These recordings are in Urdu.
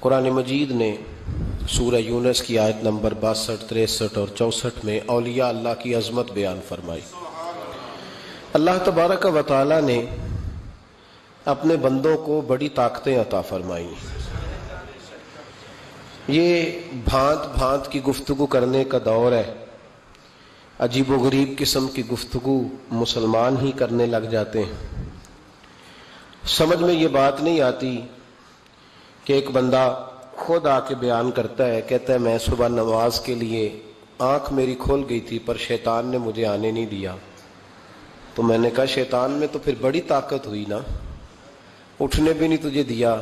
قرآن مجید نے سورہ یونس کی آیت نمبر 62، 63 اور 64 میں اولیاء اللہ کی عظمت بیان فرمائی۔ اللہ تبارک و تعالی نے اپنے بندوں کو بڑی طاقتیں عطا فرمائی۔ یہ بھانت بھانت کی گفتگو کرنے کا دور ہے، عجیب و غریب قسم کی گفتگو مسلمان ہی کرنے لگ جاتے ہیں۔ سمجھ میں یہ بات نہیں آتی کہ ایک بندہ خود آ کے بیان کرتا ہے، کہتا ہے میں صبح نماز کے لیے آنکھ میری کھول گئی تھی پر شیطان نے مجھے آنے نہیں دیا۔ تو میں نے کہا شیطان میں تو پھر بڑی طاقت ہوئی نا، اٹھنے بھی نہیں تجھے دیا،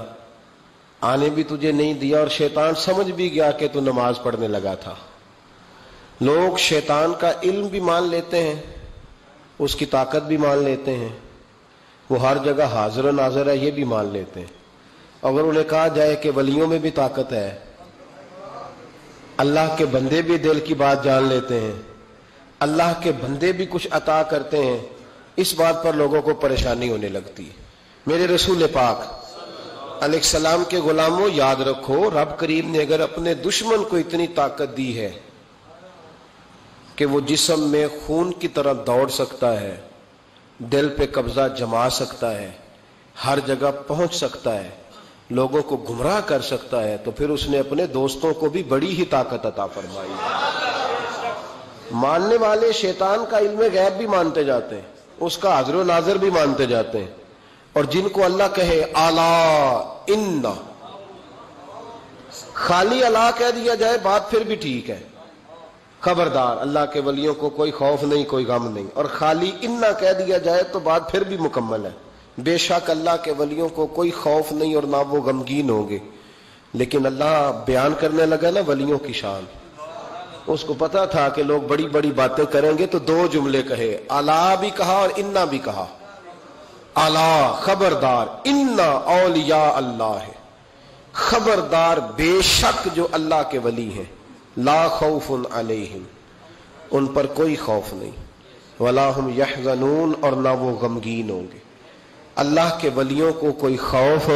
آنے بھی تجھے نہیں دیا، اور شیطان سمجھ بھی گیا کہ تو نماز پڑھنے لگا تھا۔ لوگ شیطان کا علم بھی مان لیتے ہیں، اس کی طاقت بھی مان لیتے ہیں، وہ ہر جگہ حاضر و ناظر ہے یہ بھی مان لیتے ہیں۔ اگر انہیں کہا جائے کہ ولیوں میں بھی طاقت ہے، اللہ کے بندے بھی دل کی بات جان لیتے ہیں، اللہ کے بندے بھی کچھ عطا کرتے ہیں، اس بات پر لوگوں کو پریشانی ہونے لگتی ہے۔ میرے رسول پاک علیہ السلام کے غلاموں یاد رکھو، رب کریم نے اگر اپنے دشمن کو اتنی طاقت دی ہے کہ وہ جسم میں خون کی طرح دوڑ سکتا ہے، دل پہ قبضہ جما سکتا ہے، ہر جگہ پہنچ سکتا ہے، لوگوں کو گمراہ کر سکتا ہے، تو پھر اس نے اپنے دوستوں کو بھی بڑی ہی طاقت عطا فرمائی۔ ماننے والے شیطان کا علم غیب بھی مانتے جاتے ہیں، اس کا حاضر و ناظر بھی مانتے جاتے ہیں، اور جن کو اللہ کہے الا ان، خالی اللہ کہہ دیا جائے بات پھر بھی ٹھیک ہے، خبردار اللہ کے ولیوں کو کوئی خوف نہیں کوئی غم نہیں، اور خالی انا کہہ دیا جائے تو بات پھر بھی مکمل ہے۔ بے شک اللہ کے ولیوں کو کوئی خوف نہیں اور نہ وہ غمگین ہوں گے، لیکن اللہ بیان کرنے لگا نا ولیوں کی شان، اس کو پتا تھا کہ لوگ بڑی بڑی باتیں کریں گے تو دو جملے کہے، الا بھی کہا اور انا بھی کہا۔ الا خبردار، انا اولیاء اللہ ہے، خبردار بے شک جو اللہ کے ولی ہیں، لا خوف علیہم، ان پر کوئی خوف نہیں، ولا ہم یحزنون، اور نہ وہ غمگین ہوں گے۔ اللہ کے ولیوں کو کوئی خوف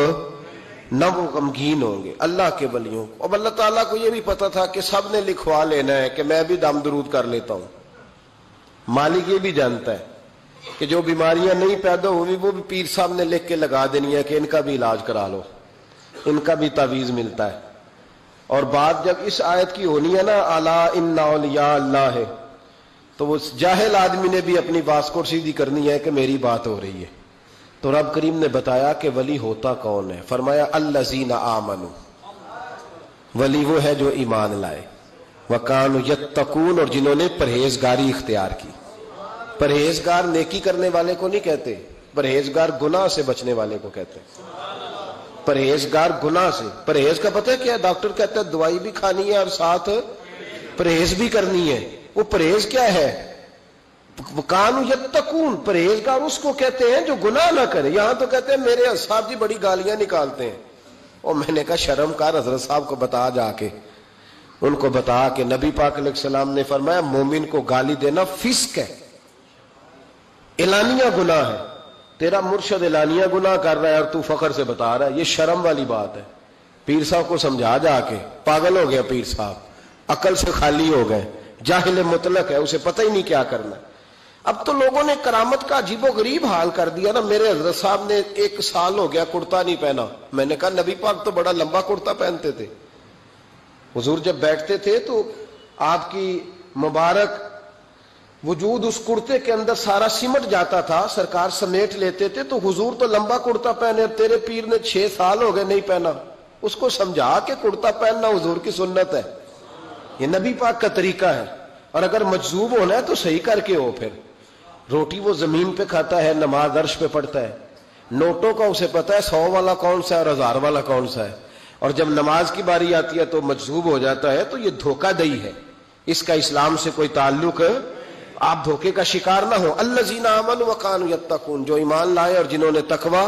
نہ وہ غمگین ہوں گے، اللہ کے ولیوں کو۔ اب اللہ تعالیٰ کو یہ بھی پتا تھا کہ سب نے لکھوا لینا ہے کہ میں بھی دم درود کر لیتا ہوں۔ مالک یہ بھی جانتا ہے کہ جو بیماریاں نہیں پیدا ہوئی وہ بھی پیر صاحب نے لکھ کے لگا دینی ہے کہ ان کا بھی علاج کرا لو، ان کا بھی تعویذ ملتا ہے۔ اور بات جب اس آیت کی ہونی ہے نا الا ان اولیاء اللہ ہے، تو وہ جاہل آدمی نے بھی اپنی باس کو سیدھی کرنی ہے کہ میری بات ہو رہی ہے۔ تو رب کریم نے بتایا کہ ولی ہوتا کون ہے، فرمایا الذین آمنوا، ولی وہ ہے جو ایمان لائے، وکانوا یتقون، اور جنہوں نے پرہیزگاری اختیار کی۔ پرہیزگار نیکی کرنے والے کو نہیں کہتے، پرہیزگار گناہ سے بچنے والے کو کہتے ہیں۔ پرہیزگار گناہ سے، پرہیز کا پتہ ہے کیا ہے؟ ڈاکٹر کہتا ہے دوائی بھی کھانی ہے اور ساتھ پرہیز بھی کرنی ہے۔ وہ پرہیز کیا ہے؟ وَكَانُوا يَتَّقُونَ، پرہیزگار اس کو کہتے ہیں جو گناہ نہ کرے۔ یہاں تو کہتے ہیں میرے اصحاب جی بڑی گالیاں نکالتے ہیں، اور میں نے کہا شرم کار، حضرت صاحب کو بتا، جا کے ان کو بتا کہ نبی پاک علیہ السلام نے فرمایا مومن کو گالی دینا فسق ہے، اعلانیہ گناہ ہے۔ تیرا مرشد اعلانیہ گناہ کر رہا ہے اور تو فخر سے بتا رہا ہے، یہ شرم والی بات ہے۔ پیر صاحب کو سمجھا جا کے، پاگل ہو گیا پیر صاحب، عقل سے خالی ہو گئے، جاہل مطلق ہے، اسے پتہ ہی نہیں کیا کرنا۔ اب تو لوگوں نے کرامت کا عجیب و غریب حال کر دیا نا۔ میرے حضرت صاحب نے 1 سال ہو گیا کرتا نہیں پہنا۔ میں نے کہا نبی پاک تو بڑا لمبا کرتا پہنتے تھے، حضور جب بیٹھتے تھے تو آپ کی مبارک وجود اس کرتے کے اندر سارا سمٹ جاتا تھا، سرکار سمیٹ لیتے تھے، تو حضور تو لمبا کرتا پہنے، تیرے پیر نے 6 سال ہو گئے نہیں پہنا۔ اس کو سمجھا کہ کرتا پہننا حضور کی سنت ہے، یہ نبی پاک کا طریقہ ہے، اور اگر مجذوب ہونا ہے تو صحیح کر کے ہو۔ پھر روٹی وہ زمین پہ کھاتا ہے، نماز عرش پہ پڑھتا ہے، نوٹوں کا اسے پتا ہے 100 والا کون سا ہے اور 1000 والا کون سا ہے، اور جب نماز کی باری آتی ہے تو مجذوب ہو جاتا ہے۔ تو یہ دھوکہ دہی ہے، اس کا اسلام سے کوئی تعلق ہے، آپ دھوکے کا شکار نہ ہو۔ الذین آمنوا وکانوا یتقون، جو ایمان لائے اور جنہوں نے تقوی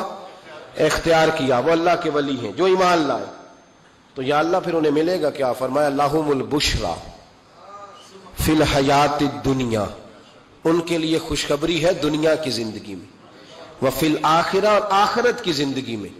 اختیار کیا وہ اللہ کے ولی ہیں، جو ایمان لائے۔ تو یا اللہ پھر انہیں ملے گا کیا؟ فرمایا لہم البشریٰ فی الحیات الدنیا، ان کے لیے خوشخبری ہے دنیا کی زندگی میں، وفی الآخرہ، اور آخرت کی زندگی میں۔